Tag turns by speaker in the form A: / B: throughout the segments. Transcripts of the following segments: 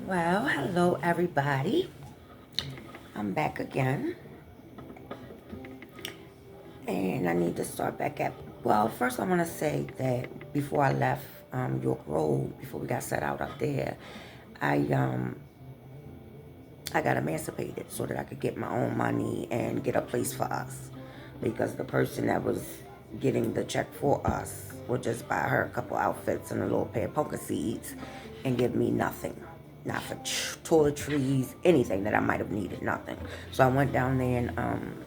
A: Well, hello everybody. I'm back again, and I need to start back at. Well, first I want to say that before I left York Road, before we got set out up there, I um I got emancipated so that I could get my own money and get a place for us, because the person that was getting the check for us would just buy her a couple outfits and a little pair of poker seeds, and give me nothing. Not for toiletries, anything that I might have needed, nothing. So I went down there and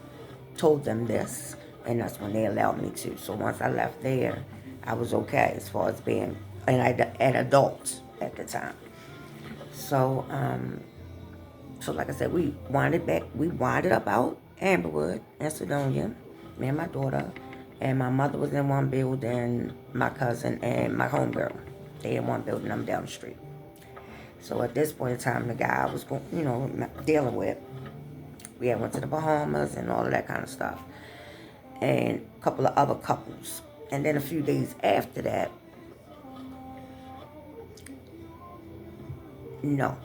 A: told them this, and that's when they allowed me to. So once I left there, I was okay as far as being an adult at the time. So, so like I said, we winded up out Amberwood in Sedonia, me and my daughter, and my mother was in one building, my cousin and my homegirl. They in one building, I'm down the street. So at this point in time, the guy I was going, dealing with, we had went to the Bahamas and all of that kind of stuff, and a couple of other couples. And then a few days after that, no,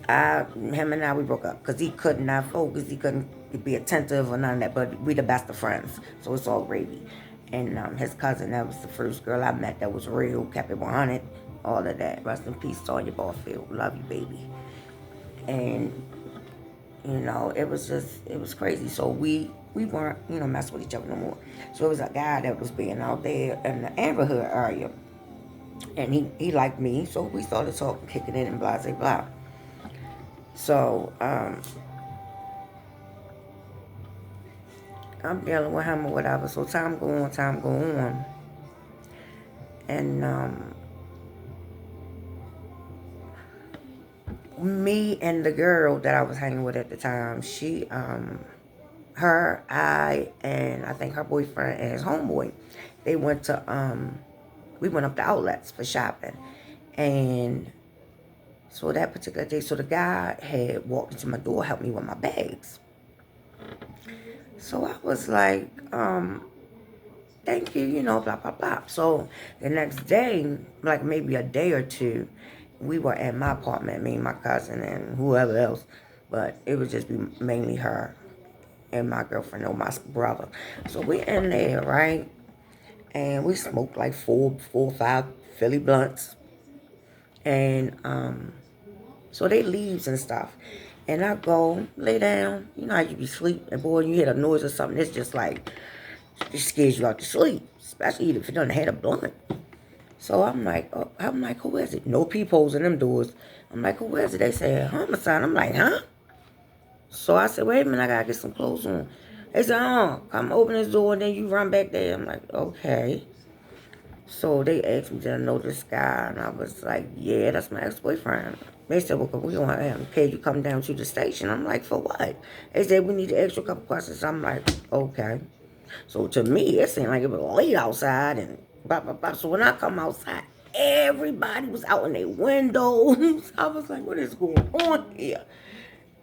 A: him and I, we broke up because he could not focus, he couldn't be attentive or none of that. But we the best of friends, so it's all gravy. And his cousin, that was the first girl I met that was real, kept it 100, all of that. Rest in peace, Tonya Barfield. Love you, baby. And it was crazy. So we weren't, messing with each other no more. So it was a guy that was being out there in the neighborhood area, and he liked me, so we started talking, kicking it, and blah blah blah. So I'm dealing with him or whatever. So time go on, and me and the girl that I was hanging with at the time, she and I think her boyfriend and his homeboy, they went to we went up to outlets for shopping. And so that particular day, so the guy had walked into my door, helped me with my bags. So I was like, thank you, blah blah blah. So the next day, like maybe a day or two, we were at my apartment, me and my cousin and whoever else, but it would just be mainly her and my girlfriend or my brother. So we in there, right? And we smoked like four or five Philly blunts. And so they leaves and stuff. And I go lay down. You know how you be asleep, and boy, you hear a noise or something, it's just like, it scares you out to sleep, especially if you done had a blunt. So I'm like, who is it? No peepholes in them doors. I'm like, who is it? They say homicide. I'm like, huh? So I said, wait a minute, I gotta get some clothes on. They said, oh, come open this door and then you run back there. I'm like, okay. So they asked me, did I know this guy? And I was like, yeah, that's my ex-boyfriend. They said, well, we don't have to pay you come down to the station. I'm like, for what? They said, we need to ask you a couple questions. I'm like, okay. So to me, it seemed like it was late outside and blah, blah, blah. So when I come outside, everybody was out in their windows. I was like, what is going on here?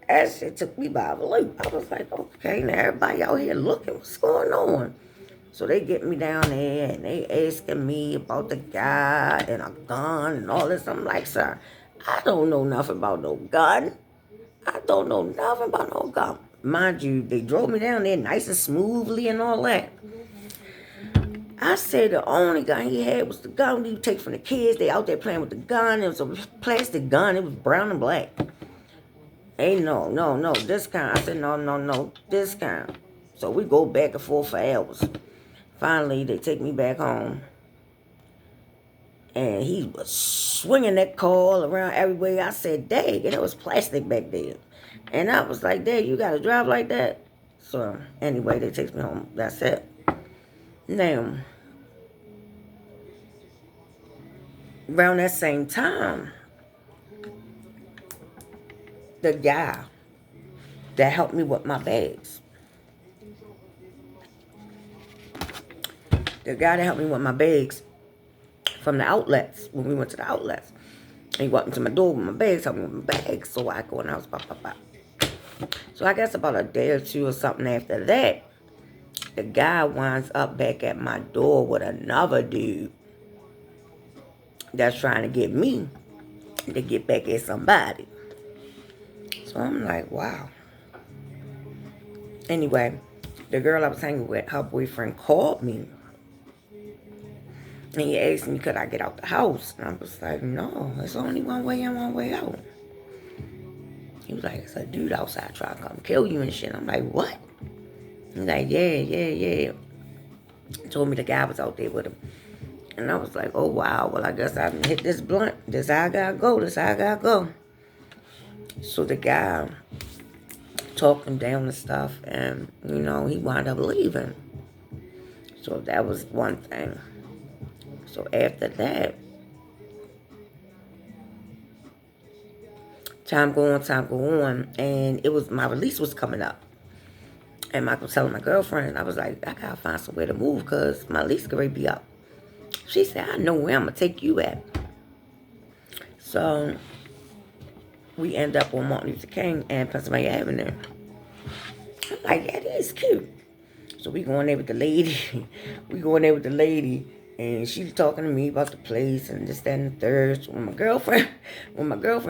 A: That shit took me by the loop. I was like, okay, now everybody out here looking, what's going on? So they get me down there and they asking me about the guy and a gun and all this. I'm like, sir, I don't know nothing about no gun. I don't know nothing about no gun. Mind you, they drove me down there nice and smoothly and all that. I said the only gun he had was the gun you take from the kids. They out there playing with the gun. It was a plastic gun. It was brown and black. Hey, no, this kind. I said, no, this kind. So we go back and forth for hours. Finally, they take me back home. And he was swinging that car all around everywhere. I said, dang, and it was plastic back there. And I was like, dang, you got to drive like that? So, anyway, they takes me home. That's it. Now, around that same time, the guy that helped me with my bags, from the outlets, when we went to the outlets, he walked into my door with my bags, helped me with my bags, so I go in the house, blah, blah, blah. So I guess about a day or two or something after that, the guy winds up back at my door with another dude that's trying to get me. to get back at somebody. So I'm like, wow. Anyway, the girl I was hanging with, her boyfriend called me. And he asked me, could I get out the house? And I was like, no, it's only one way in, one way out. He was like, it's a dude outside trying to come kill you and shit. I'm like, what? He's like, yeah. Told me the guy was out there with him. And I was like, oh, wow. Well, I guess I can hit this blunt. This how I gotta go. So the guy talked him down and stuff. And, he wound up leaving. So that was one thing. So after that, time go on. And it was, my release was coming up. And I was telling my girlfriend, I was like, I gotta find somewhere to move because my lease could already be up. She said, I know where I'm gonna take you at. So we end up on Martin Luther King and Pennsylvania Avenue. I'm like, yeah, that is cute. So we going there with the lady. And she's talking to me about the place and this, that, and the third. So when my girlfriend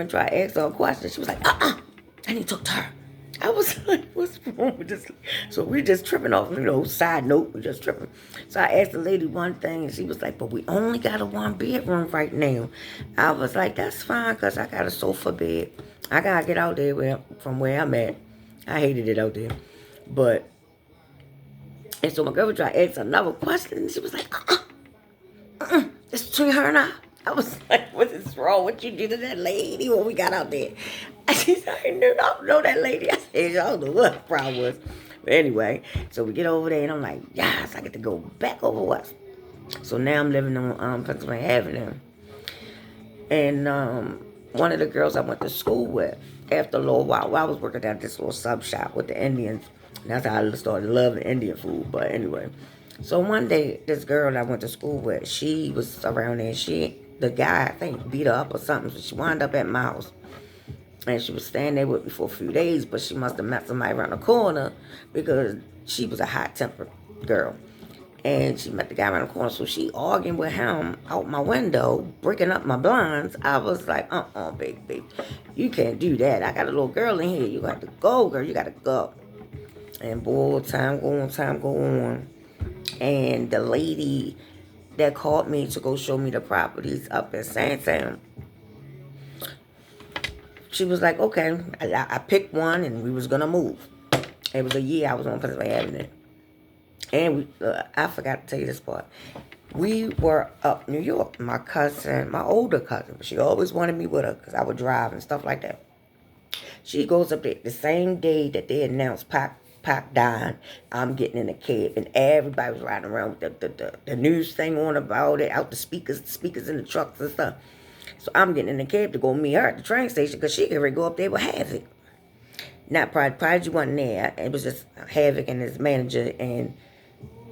A: tried to ask her a question, she was like, I need to talk to her. I was like, what's wrong with this? So we just tripping off, side note, we just tripping. So I asked the lady one thing, and she was like, but we only got a 1-bedroom right now. I was like, that's fine, because I got a sofa bed. I got to get out there from where I'm at. I hated it out there. And so my girlfriend tried to ask another question, and she was like, it's between her and I. I was like, what is wrong? What you did to that lady when we got out there? She said, I don't know that lady. I said, I don't know what the problem was. But anyway, so we get over there, and I'm like, yes, I get to go back over west. So now I'm living on Pennsylvania Avenue. And one of the girls I went to school with, after a little while I was working at this little sub shop with the Indians. And that's how I started loving Indian food. But anyway, so one day, this girl I went to school with, she was around there. The guy, I think, beat her up or something. So she wound up at my house. And she was staying there with me for a few days, but she must have met somebody around the corner because she was a hot-tempered girl. And she met the guy around the corner, so she arguing with him out my window, breaking up my blinds. I was like, baby, you can't do that. I got a little girl in here. You got to go, girl. You got to go. And boy, time go on. And the lady that called me to go show me the properties up in Sandtown, she was like, okay. I picked one, and we was going to move. It was a year I was on Pennsylvania Avenue. And I forgot to tell you this part. We were up New York. My older cousin, she always wanted me with her because I would drive and stuff like that. She goes up there the same day that they announced Pac dying. I'm getting in a cab, and everybody was riding around with the news thing on about it, out the speakers in the trucks and stuff. So I'm getting in the cab to go meet her at the train station because she could go up there with Havoc. Not Prodigy wasn't there. It was just Havoc and his manager, and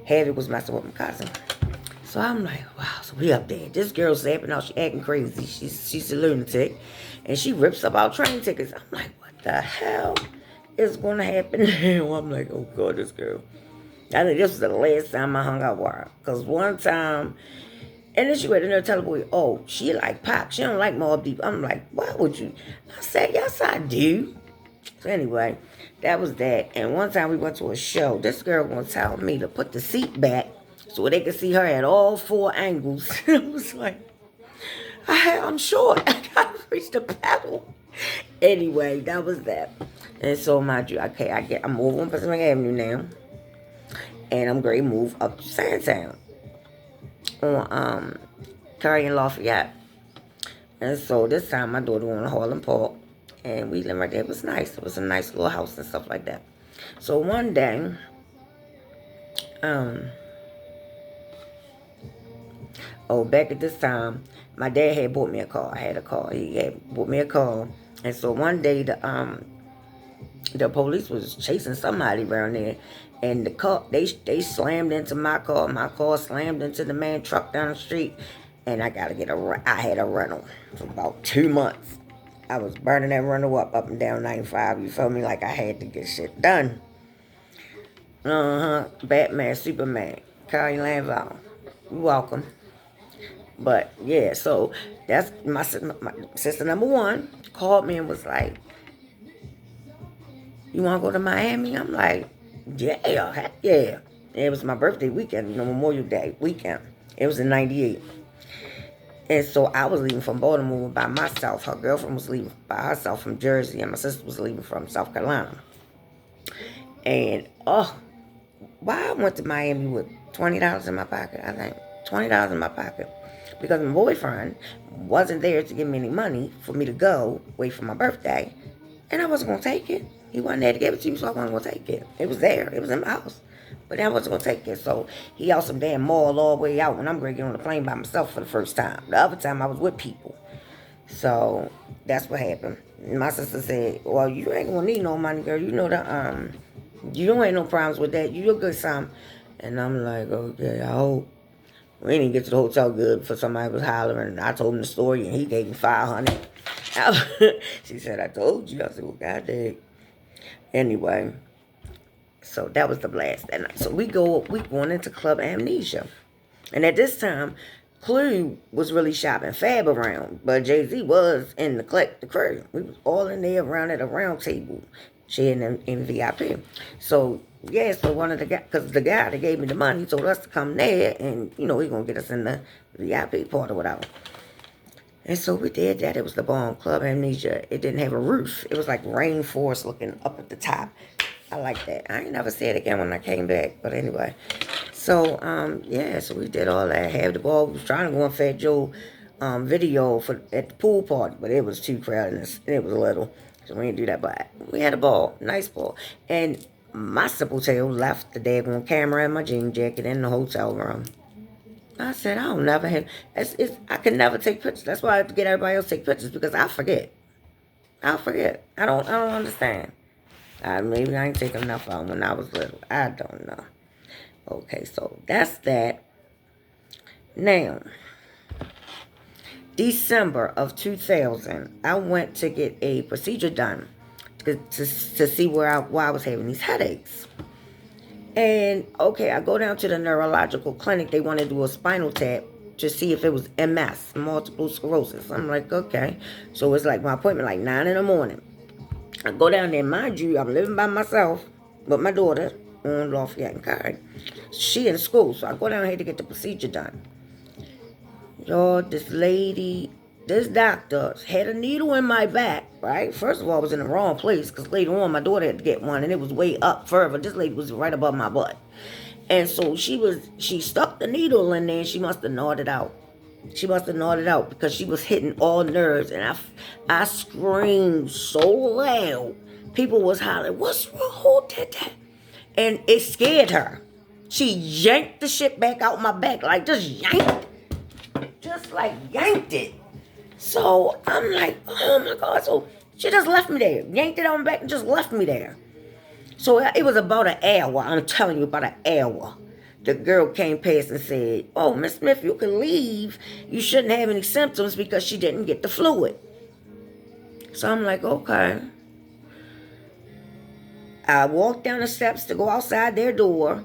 A: Havoc was messing with my cousin. So I'm like, wow, so we up there. This girl's zapping out, she acting crazy. She's a lunatic. And she rips up our train tickets. I'm like, what the hell is going to happen now? I'm like, oh God, this girl. I think this was the last time I hung out with her. Because one time, and then she went in there telling the boy, oh, she like Pac. She don't like Mobb Deep. I'm like, why would you? I said, yes, I do. So anyway, that was that. And one time we went to a show. This girl was telling me to put the seat back so they could see her at all 4 angles. I was like, I'm short. I gotta reach the pedal. Anyway, that was that. And so, mind you, okay, I'm over on Pennsylvania Avenue now. And I'm going to move up to Sandtown on Curry and Lafayette. And so this time my daughter went to Harlem Park. And we lived right there. It was nice. It was a nice little house and stuff like that. So one day, back at this time, my dad had bought me a car. I had a car. He had bought me a car. And so one day, the police was chasing somebody around there. And the car, they slammed into my car. My car slammed into the man truck down the street. And I had a rental for about 2 months. I was burning that rental up and down 95. You feel me? Like I had to get shit done. Batman, Superman, Carrie Landval. You're welcome. But yeah, so that's my sister number one called me and was like, "You want to go to Miami?" I'm like, "Yeah, heck yeah." It was my birthday weekend, Memorial Day weekend. It was in '98. And so I was leaving from Baltimore by myself. Her girlfriend was leaving by herself from Jersey, and my sister was leaving from South Carolina. And why I went to Miami with $20 in my pocket? I think $20 in my pocket because my boyfriend wasn't there to give me any money for me to go wait for my birthday, and I wasn't gonna take it. He wasn't there to give it to you, so I wasn't gonna take it. It was there. It was in my house. But I wasn't gonna take it. So he out some damn mall all the way out when I'm gonna get on the plane by myself for the first time. The other time I was with people. So that's what happened. My sister said, "Well, you ain't gonna need no money, girl. You know you don't have no problems with that. You a good son." And I'm like, "Okay, I hope." We didn't get to the hotel good for somebody was hollering. I told him the story and he gave me 500. She said, "I told you." I said, "Well, goddamn." Anyway, so that was the blast that night. So we going into Club Amnesia. And at this time, Clue was really shopping fab around, but Jay-Z was in the crew. We was all in there around at a round table, sharing in VIP. So, yeah, so one of the guys, because the guy that gave me the money told us to come there and, he's going to get us in the VIP part or whatever. And so we did that. It was the bomb, Club Amnesia. It didn't have a roof. It was like rainforest looking up at the top. I like that. I ain't never said it again when I came back. But anyway. So, yeah, so we did all that. Have the ball. We was trying to go on Fat Joe video at the pool party, but it was too crowded and it was little. So we didn't do that. But we had a ball. Nice ball. And my simple tail left the daggone camera and my jean jacket in the hotel room. I said, I don't never have. I can never take pictures. That's why I have to get everybody else to take pictures because I forget. I'll forget. I don't understand. Maybe I ain't taking enough of them when I was little. I don't know. Okay, so that's that. Now, December of 2000, I went to get a procedure done to see why I was having these headaches. And, okay, I go down to the neurological clinic. They want to do a spinal tap to see if it was MS, multiple sclerosis. I'm like, okay. So it's like my appointment, like 9 in the morning. I go down there. Mind you, I'm living by myself with my daughter on Lafayette and Cary. She in school, so I go down here to get the procedure done. Y'all, this doctor had a needle in my back, right? First of all, I was in the wrong place because later on my daughter had to get one and it was way up further. This lady was right above my butt. And so she stuck the needle in there and she must have gnawed it out. She must have gnawed it out because she was hitting all nerves and I screamed so loud. People was hollering, "What's wrong? Who did that?" And it scared her. She yanked the shit back out my back, like just yanked it. So I'm like, oh my God. So she just left me there. Yanked it on my back and just left me there. So it was about an hour. I'm telling you, about an hour. The girl came past and said, "Oh, Miss Smith, you can leave. You shouldn't have any symptoms because she didn't get the fluid." So I'm like, okay. I walked down the steps to go outside their door,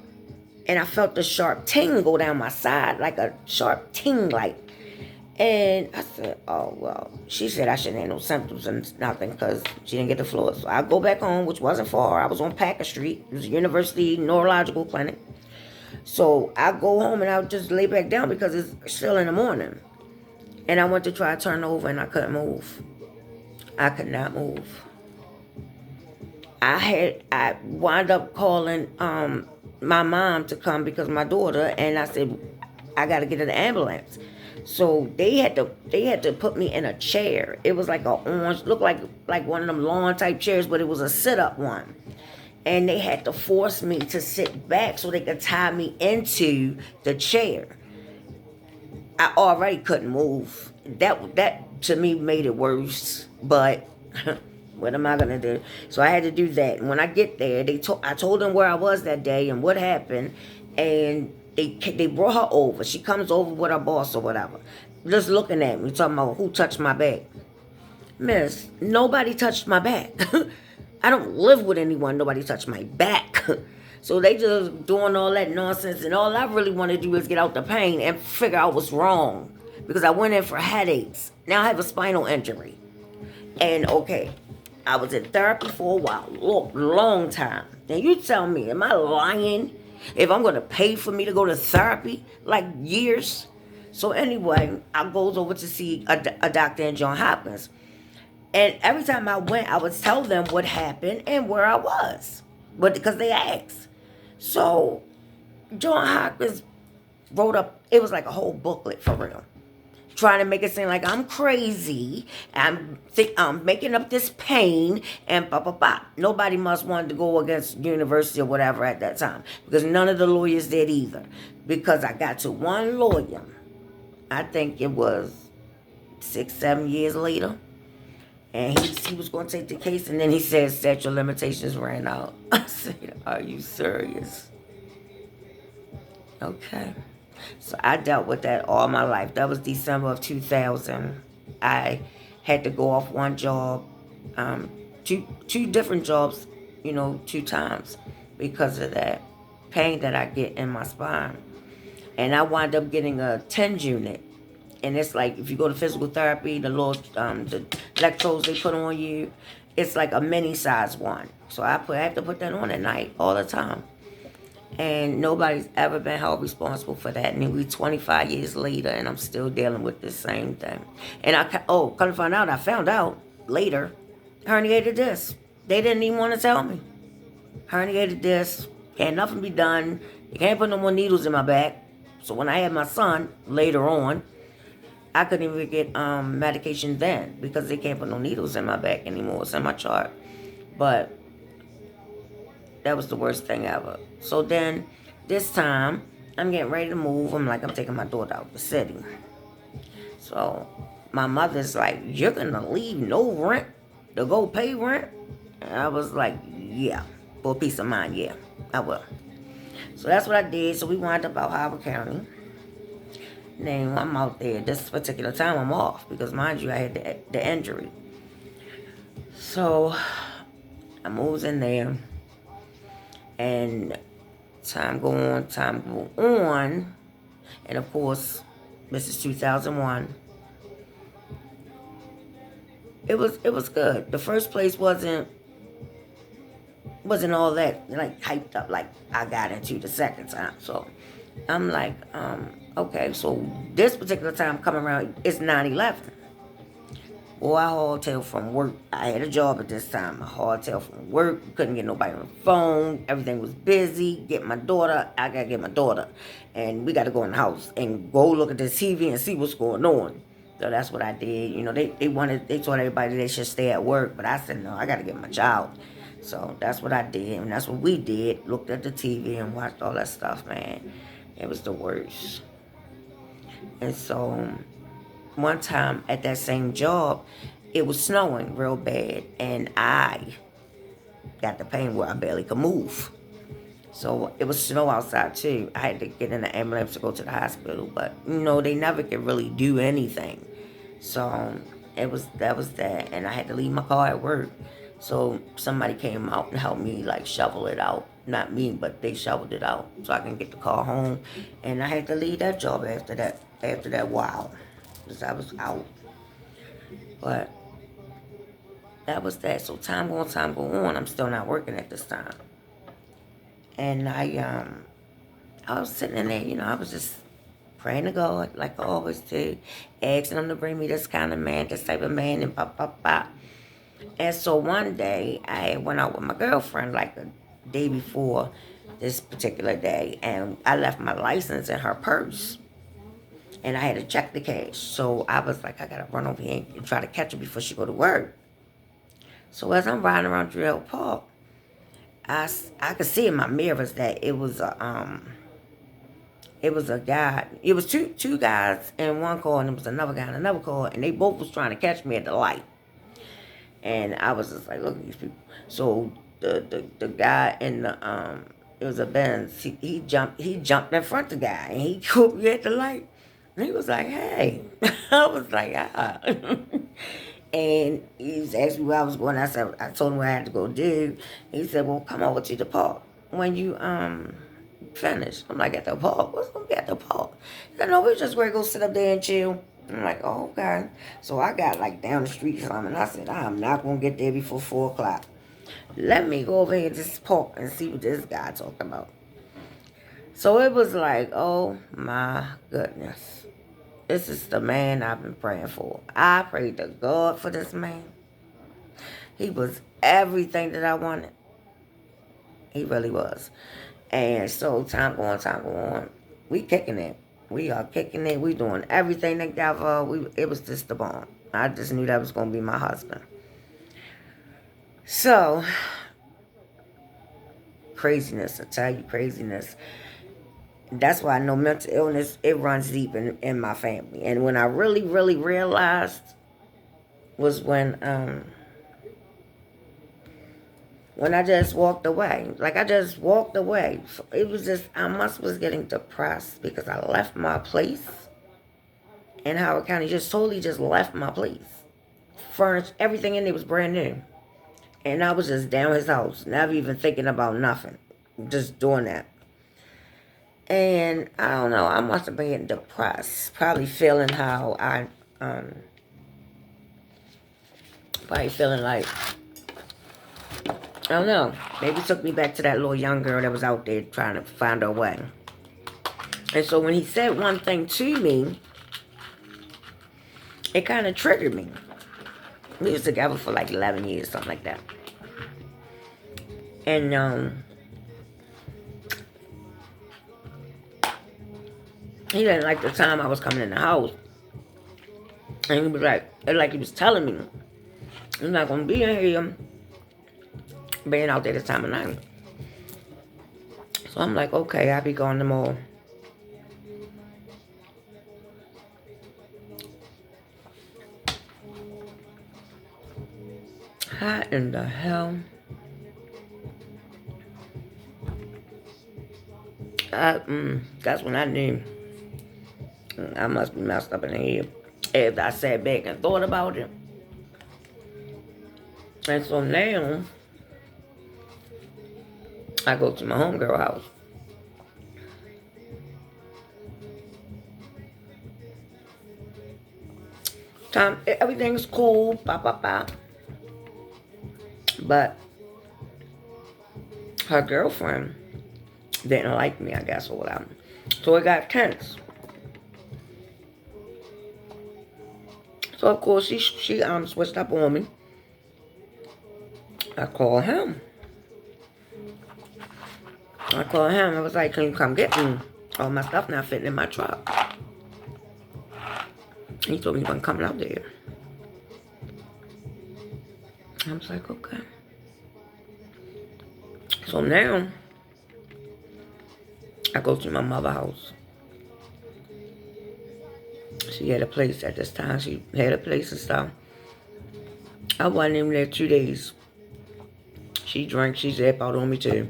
A: and I felt a sharp ting go down my side, like a sharp ting light. And I said, "Oh, well," she said I shouldn't have no symptoms and nothing because she didn't get the fluid. So I go back home, which wasn't far. I was on Packer Street. It was a University Neurological Clinic. So I go home and I just lay back down because it's still in the morning. And I went to try to turn over and I couldn't move. I could not move. I wound up calling my mom to come because my daughter, and I said, I gotta get in the ambulance. So they had to put me in a chair. It was like a orange, looked like one of them lawn type chairs, but it was a sit-up one. And they had to force me to sit back so they could tie me into the chair. I already couldn't move. That to me made it worse. But what am I gonna do? So I had to do that. And when I get there, I told them where I was that day and what happened, and they brought her over. She comes over with her boss or whatever, just looking at me, talking about who touched my back. Miss, nobody touched my back. I don't live with anyone. Nobody touched my back. So they just doing all that nonsense, and all I really want to do is get out the pain and figure out what's wrong. because I went in for headaches. Now I have a spinal injury. And okay, I was in therapy for a while, long time. And you tell me, am I lying if I'm going to pay for me to go to therapy? Like years? So anyway, I goes over to see a doctor in John Hopkins. And every time I went, I would tell them what happened and where I was. But because they asked. So John Hopkins wrote up, it was like a whole booklet for real, trying to make it seem like I'm crazy. I'm making up this pain and blah, blah, blah. Nobody must want to go against university or whatever at that time, because none of the lawyers did either. Because I got to one lawyer, I think it was 6, 7 years later, and he was going to take the case, and then he said statute of limitations ran out. I said, are you serious? Okay. So I dealt with that all my life. That was December of 2000. I had to go off one job, two different jobs, 2 times because of that pain that I get in my spine. And I wound up getting a TENS unit. And it's like, if you go to physical therapy, the electrodes they put on you, it's like a mini size one. So I have to put that on at night all the time. And nobody's ever been held responsible for that. And we're 25 years later, and I'm still dealing with the same thing. And come to find out, I found out later, herniated disc. They didn't even want to tell me. Herniated disc, can't nothing be done. You can't put no more needles in my back. So when I had my son later on, I couldn't even get medication then because they can't put no needles in my back anymore. It's in my chart. But that was the worst thing ever. So then, this time, I'm getting ready to move. I'm taking my daughter out the city. So, my mother's like, you're going to leave no rent to go pay rent? And I was like, yeah. For peace of mind, yeah, I will. So, that's what I did. So, we wound up out Howard County. Then, I'm out there. This particular time, I'm off. Because, mind you, I had the injury. So, I moves in there. And time go on. And of course, this is 2001. It was good. The first place wasn't all that like hyped up like I got into the second time. So I'm like, okay, so this particular time coming around, it's 9/11. Boy, I hardtailed from work. I had a job at this time. I hardtailed from work. Couldn't get nobody on the phone. Everything was busy. Get my daughter. I got to get my daughter. And we got to go in the house and go look at the TV and see what's going on. So that's what I did. They told everybody they should stay at work. But I said, no, I got to get my child. So that's what I did. And that's what we did. Looked at the TV and watched all that stuff, man. It was the worst. And so one time at that same job, it was snowing real bad, and I got the pain where I barely could move. So it was snow outside too. I had to get in the ambulance to go to the hospital, but they never could really do anything. So that was that, and I had to leave my car at work. So somebody came out and helped me like shovel it out. Not me, but they shoveled it out so I can get the car home. And I had to leave that job after that while. Because I was out. But that was that. So time go on. I'm still not working at this time. And I was sitting in there, I was just praying to God, like I always do, asking him to bring me this kind of man, this type of man, and pop, pop, pop. And so one day, I went out with my girlfriend, like the day before this particular day, and I left my license in her purse. And I had to check the cash. So I was like, I got to run over here and try to catch her before she go to work. So as I'm riding around Drill Park, I could see in my mirrors that it was a guy. It was two guys in one car, and there was another guy in another car, and they both was trying to catch me at the light. And I was just like, look at these people. So the guy in the it was a Benz. He jumped in front of the guy, and he caught me at the light. And he was like, hey. I was like, ah. And he was asking me where I was going. I told him what I had to go do. He said, well, come over to the park when you finish. I'm like, at the park? What's going to be at the park? He said, no, we're just going to go sit up there and chill. I'm like, oh, okay. So I got like down the street or something. I said, I'm not going to get there before 4 o'clock. Let me go over here to this park and see what this guy talking about. So it was like, oh my goodness. This is the man I've been praying for. I prayed to God for this man. He was everything that I wanted. He really was. And so time going, we kicking it. We are kicking it. We doing everything together. It was just the bond. I just knew that was going to be my husband. So, craziness, I tell you, craziness. That's why I know mental illness, it runs deep in my family. And when I really, really realized was when I just walked away. Like, I just walked away. It was just, I was getting depressed because I left my place in Howard County. Just totally just left my place. Furnished, everything in there was brand new. And I was just down his house, never even thinking about nothing. Just doing that. And I don't know, I must have been getting depressed. Probably feeling how probably feeling like, I don't know. Maybe it took me back to that little young girl that was out there trying to find her way. And so when he said one thing to me, it kind of triggered me. We was together for like 11 years, something like that. And he didn't like the time I was coming in the house. And he was like he was telling me, you're not going to be in here being out there this time of night. So I'm like, okay, I'll be going tomorrow. How in the hell? That's when I knew I must be messed up in the head. If I sat back and thought about it. And so now, I go to my homegirl house. Everything's cool, But her girlfriend didn't like me, I guess, or whatever. So it got tense. So of course she switched up on me. I called him. I was like, can you come get me? All my stuff not fitting in my truck. He told me he wasn't coming out there. I was like, okay. So now, I go to my mother's house. She had a place at this time. She had a place and stuff. I wasn't even there 2 days. She drank. She zapped out on me too.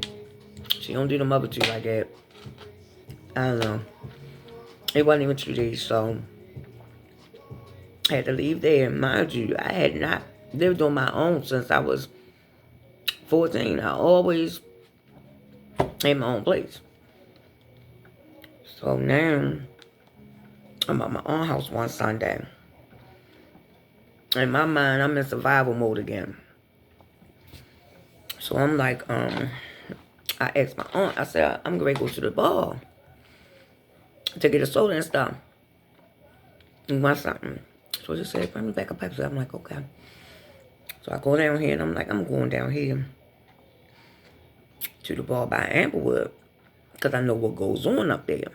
A: She don't do them other two like that. I don't know. It wasn't even 2 days, so I had to leave there. Mind you, I had not lived on my own since I was 14. I always had my own place. So now, I'm at my own house one Sunday. In my mind, I'm in survival mode again. So I'm like, I asked my aunt, I said, I'm going to go to the bar to get a soda and stuff. And want something. So she said, bring me back a Pepsi. I'm like, okay. So I go down here and I'm like, I'm going down here to the bar by Amblewood because I know what goes on up there.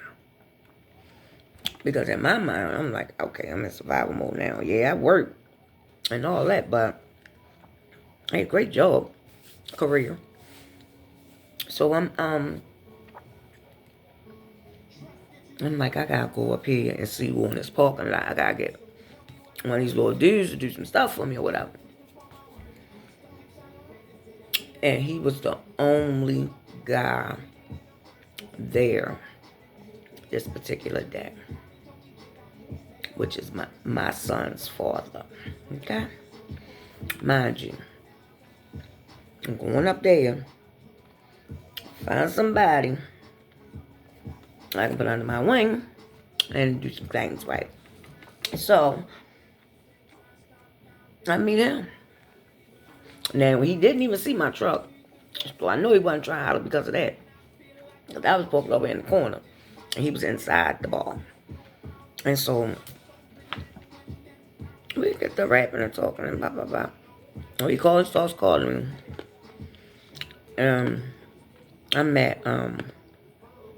A: Because in my mind, I'm like, okay, I'm in survival mode now. Yeah, I work and all that, but hey, great job, career. So I'm like, I gotta go up here and see who in this parking lot. I gotta get one of these little dudes to do some stuff for me or whatever. And he was the only guy there this particular day, which is my son's father. Okay? Mind you, I'm going up there, find somebody I can put under my wing and do some things right. So, I meet him. Now, he didn't even see my truck. So I knew he wasn't trying to holler because of that. Because I was parked over in the corner. And he was inside the bar. And so, we get to rapping and talking and blah, blah, blah. So he starts calling me. I'm at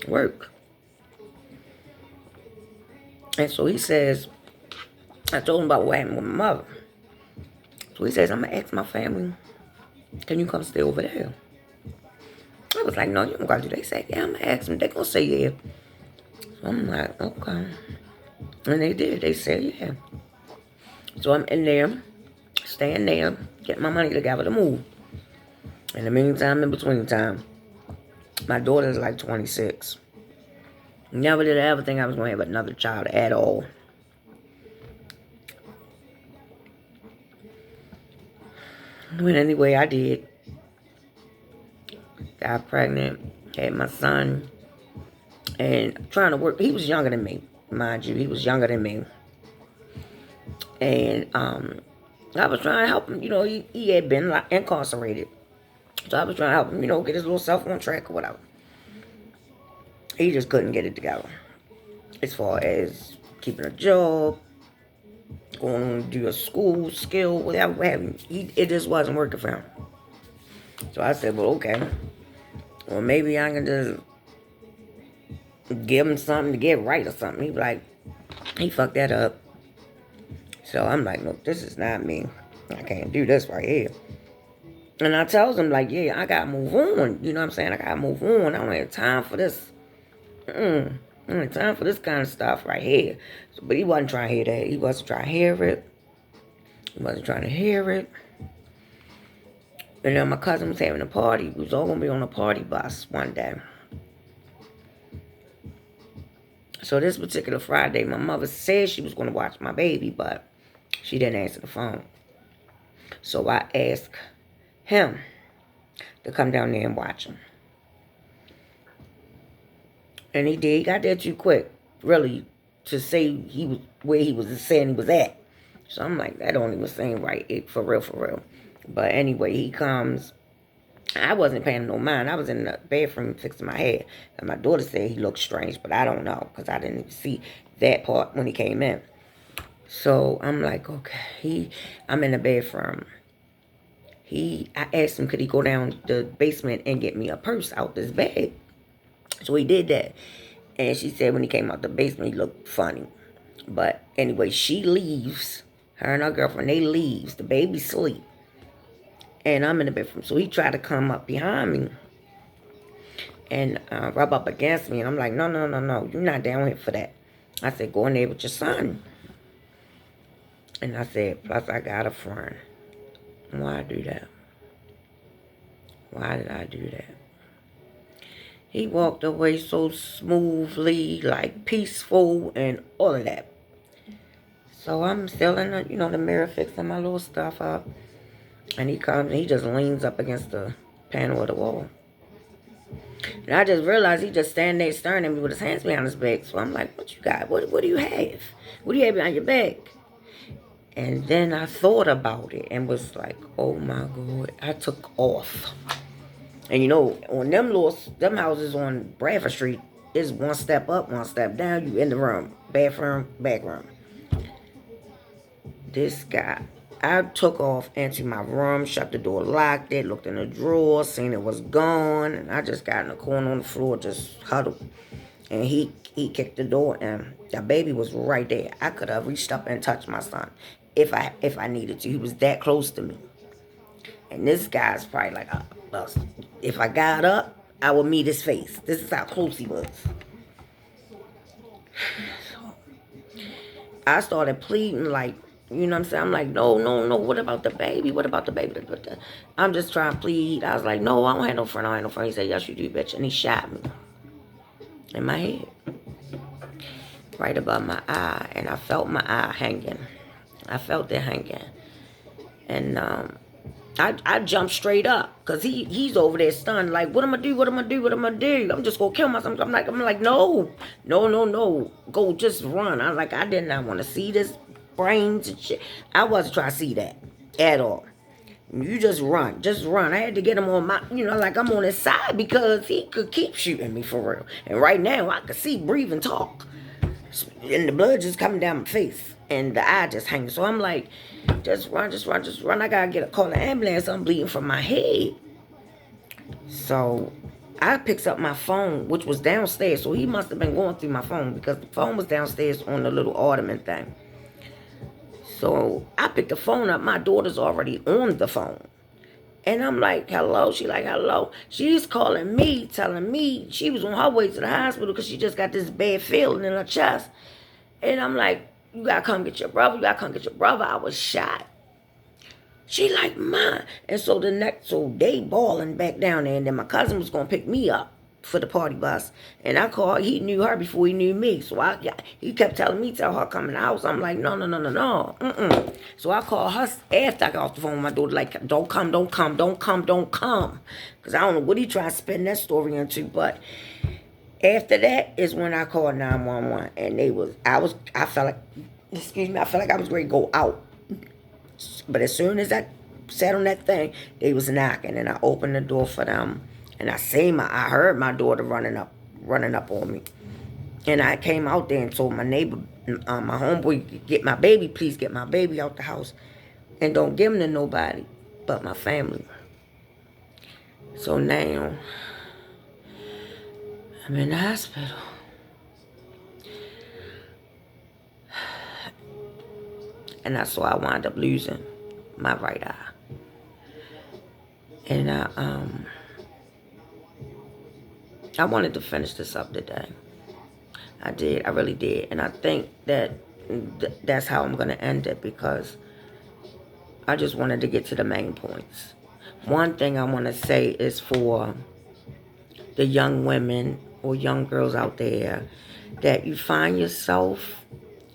A: work. And so he says, I told him about what happened with my mother. So he says, I'm going to ask my family, can you come stay over there? I was like, no, you don't got to do that. They said, yeah, I'm going to ask them. They're going to say yeah. So I'm like, okay. And they did. They said yeah. So I'm in there, staying there, getting my money together to move. In the meantime, in between time, my daughter's like 26. Never did I ever think I was going to have another child at all. But anyway, I did. Got pregnant, had my son, and trying to work. He was younger than me, mind you. He was younger than me. And I was trying to help him. You know, he had been like incarcerated. So I was trying to help him, you know, get his little self on track or whatever. He just couldn't get it together. As far as keeping a job, going to do a school, skill, whatever have you. It just wasn't working for him. So I said, well, okay. Well, maybe I can just give him something to get right or something. He was like, he fucked that up. So I'm like, look, this is not me. I can't do this right here. And I tells him, like, yeah, I got to move on. You know what I'm saying? I got to move on. I don't have time for this. I don't have time for this kind of stuff right here. So, but he wasn't trying to hear that. He wasn't trying to hear it. He wasn't trying to hear it. And then my cousin was having a party. We was all going to be on a party bus one day. So this particular Friday, my mother said she was going to watch my baby, but she didn't answer the phone. So I asked him to come down there and watch him. And he did. He got there too quick, really, to say he was where he was saying he was at. So I'm like, that don't even seem right, for real, for real. But anyway, he comes. I wasn't paying no mind. I was in the bathroom fixing my hair. And my daughter said he looked strange, but I don't know because I didn't even see that part when he came in. So I'm like, okay. I'm in the bathroom. I asked him, could he go down the basement and get me a purse out this bag? So he did that. And she said when he came out the basement, he looked funny. But anyway, she leaves. Her and her girlfriend, they leaves. The baby sleep. And I'm in the bedroom. So he tried to come up behind me and rub up against me. And I'm like, no. You're not down here for that. I said, go in there with your son. And I said, plus I got a friend. Why do that? Why did I do that? He walked away so smoothly, like peaceful and all of that. So I'm still in the mirror fixing my little stuff up. And he comes and he just leans up against the panel of the wall. And I just realized he just standing there staring at me with his hands behind his back. So I'm like, what you got? What do you have? What do you have behind your back? And then I thought about it and was like, oh my God. I took off. And you know, on them houses on Bradford Street, it's one step up, one step down. You in the room. Bathroom, back room. This guy, I took off into my room, shut the door, locked it, looked in the drawer, seen it was gone, and I just got in the corner on the floor, just huddled. And he kicked the door, and the baby was right there. I could have reached up and touched my son if I needed to. He was that close to me. And this guy's probably like, if I got up, I would meet his face. This is how close he was. I started pleading like, you know what I'm saying? I'm like, no. What about the baby? What about the baby? I'm just trying to plead. I was like, no, I don't have no friend. He said, yes, you do, bitch. And he shot me in my head, right above my eye. And I felt my eye hanging. I felt it hanging. And I jumped straight up because he's over there stunned like, what am I do? What am I do? What am I do? I'm just gonna kill myself. I'm like, no, no, no, no. Go just run. I did not want to see this brains and shit. I wasn't trying to see that at all. You just run. Just run. I had to get him on my, like I'm on his side because he could keep shooting me for real. And right now I could see, breathe, and talk. And the blood just coming down my face. And the eye just hanging. So I'm like, just run, just run, just run. I gotta call an ambulance. I'm bleeding from my head. So I picks up my phone, which was downstairs. So he must have been going through my phone because the phone was downstairs on the little ottoman thing. So I picked the phone up. My daughter's already on the phone. And I'm like, hello. She like, hello. She's calling me, telling me she was on her way to the hospital because she just got this bad feeling in her chest. And I'm like, you gotta come get your brother. You gotta come get your brother. I was shot. She like, mine. And so so they balling back down there. And then my cousin was gonna pick me up for the party bus. And I called, he knew her before he knew me. So he kept telling me, tell her come in the house. I'm like, no, no, no, no, no. Mm-mm. So I called her after I got off the phone with my daughter, like, don't come, don't come, don't come, don't come. Because I don't know what he tried to spin that story into. But after that is when I called 911. And I felt like, I felt like I was ready to go out. But as soon as I sat on that thing, they was knocking. And I opened the door for them. And I heard my daughter running up on me. And I came out there and told my neighbor, my homeboy, get my baby, please get my baby out the house. And don't give him to nobody but my family. So now, I'm in the hospital. And that's why I wound up losing my right eye. And I wanted to finish this up today. I did. I really did. And I think that that's how I'm going to end it because I just wanted to get to the main points. One thing I want to say is for the young women or young girls out there that you find yourself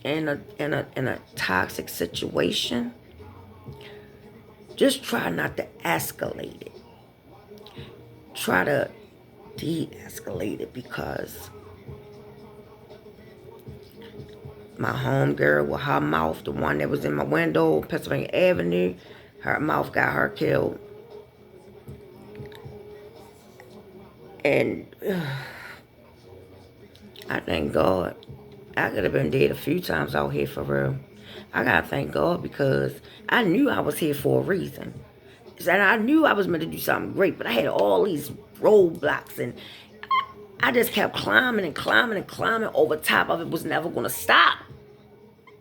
A: in a toxic situation, just try not to escalate it. Try to de-escalate it because my homegirl with her mouth, the one that was in my window, Pennsylvania Avenue, her mouth got her killed. And I thank God. I could have been dead a few times out here for real. I gotta thank God because I knew I was here for a reason. And I knew I was meant to do something great, but I had all these roadblocks and I just kept climbing and climbing and climbing over top of it. Was never gonna stop.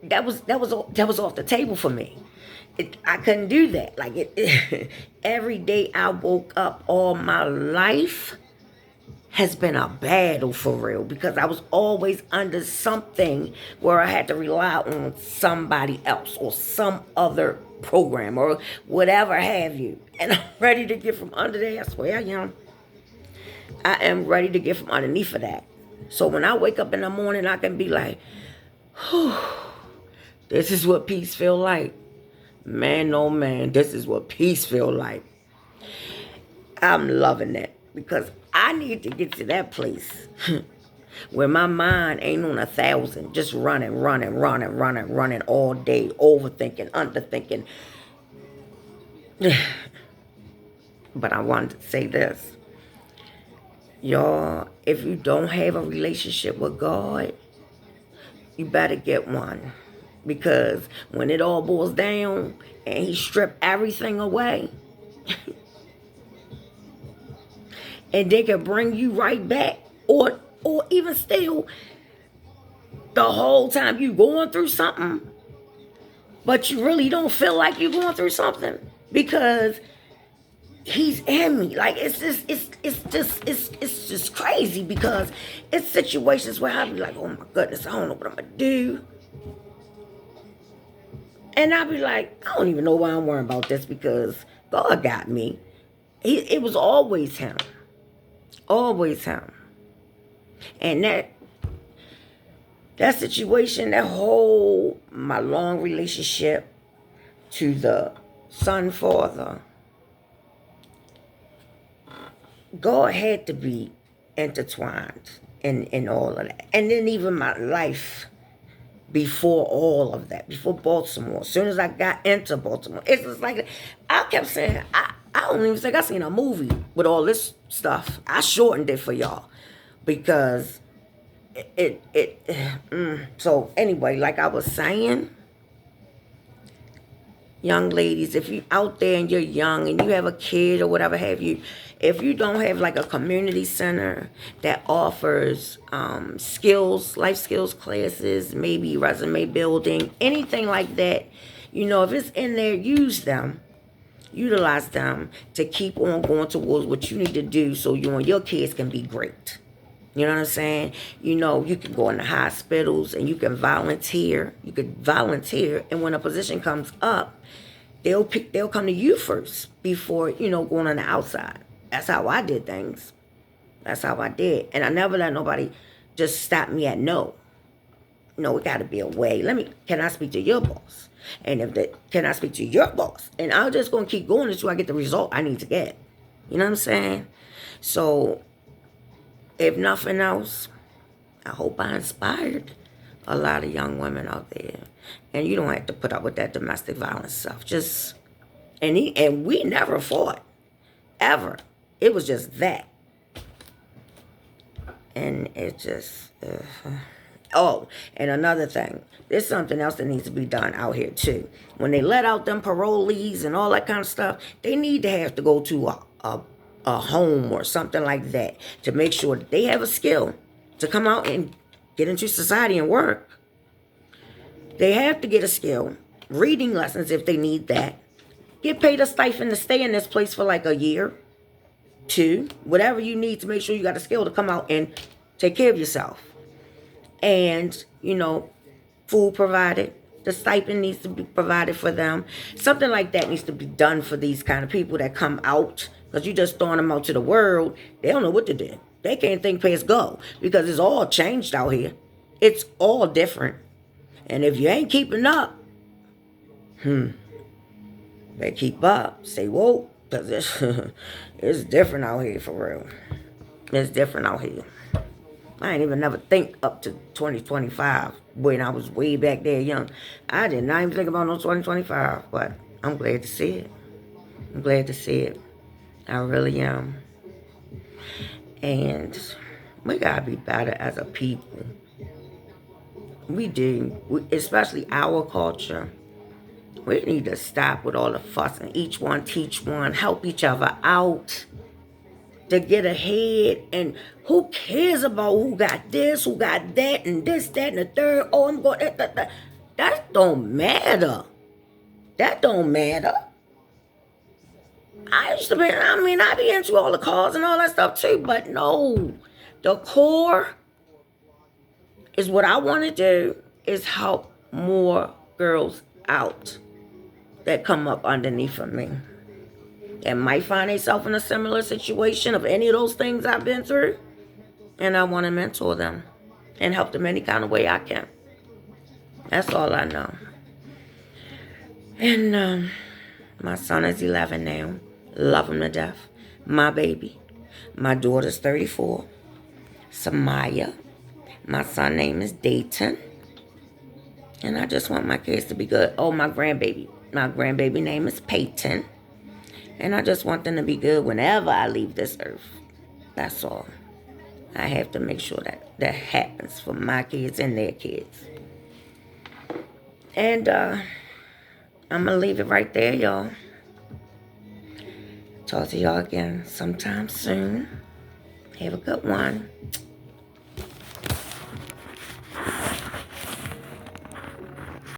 A: That was off the table for me. I couldn't do that. Every day I woke up all my life has been a battle for real because I was always under something where I had to rely on somebody else or some other program or whatever have you. And I'm ready to get from under there. I swear I am. I am ready to get from underneath of that. So when I wake up in the morning, I can be like, whew, this is what peace feel like. Man, oh man, this is what peace feel like. I'm loving that because I need to get to that place where my mind ain't on 1,000, just running all day, overthinking, underthinking. But I wanted to say this. Y'all, if you don't have a relationship with God, you better get one. Because when it all boils down and he stripped everything away, and they can bring you right back, or even still, the whole time you going through something, but you really don't feel like you're going through something because he's in me. Like it's just crazy because it's situations where I be like, oh my goodness, I don't know what I'm gonna do. And I be like, I don't even know why I'm worrying about this because God got me. It was always him. Always him. And that situation, my long relationship to the son father, God had to be intertwined in all of that. And then even my life before all of that, before Baltimore, as soon as I got into Baltimore, it's just like, I kept saying, I don't even think I seen a movie with all this stuff. I shortened it for y'all because so anyway, like I was saying, young ladies, if you out there and you're young and you have a kid or whatever have you, if you don't have like a community center that offers skills, life skills classes, maybe resume building, anything like that, if it's in there, use them. Utilize them to keep on going towards what you need to do so you and your kids can be great. You know what I'm saying? You can go in the hospitals and you can volunteer. You could volunteer, and when a position comes up, they'll come to you first before, going on the outside. That's how I did things. That's how I did. And I never let nobody just stop me at no. No, it got to be a way. Can I speak to your boss? And can I speak to your boss? And I'm just going to keep going until I get the result I need to get. You know what I'm saying? So, if nothing else, I hope I inspired a lot of young women out there. And you don't have to put up with that domestic violence stuff. And we never fought. Ever. It was just that. And it just... Oh, and another thing. There's something else that needs to be done out here, too. When they let out them parolees and all that kind of stuff, they need to have to go to a home or something like that to make sure that they have a skill to come out and get into society and work. They have to get a skill. Reading lessons if they need that. Get paid a stipend to stay in this place for like a year, 2, whatever you need to make sure you got a skill to come out and take care of yourself. And, food provided. The stipend needs to be provided for them. Something like that needs to be done for these kind of people that come out. Because you just throwing them out to the world. They don't know what to do. They can't think past go. Because it's all changed out here. It's all different. And if you ain't keeping up, they keep up. Stay woke. Because it's different out here for real. It's different out here. I ain't even never think up to 2025 when I was way back there young. I did not even think about no 2025, but I'm glad to see it. I'm glad to see it. I really am. And we gotta be better as a people. We do, especially our culture. We need to stop with all the fussing. Each one teach one, help each other out. To get ahead, and who cares about who got this, who got that, and this, that, and the third. Oh, I'm going. That don't matter. That don't matter. I be into all the cars and all that stuff too, but no, the core is what I want to do is help more girls out that come up underneath of me. And might find themselves in a similar situation of any of those things I've been through. And I want to mentor them and help them any kind of way I can. That's all I know. And my son is 11 now. Love him to death. My baby. My daughter's 34. Samaya. My son's name is Dayton. And I just want my kids to be good. Oh, my grandbaby. My grandbaby name is Peyton. And I just want them to be good whenever I leave this earth. That's all. I have to make sure that happens for my kids and their kids. And I'm going to leave it right there, y'all. Talk to y'all again sometime soon. Have a good one.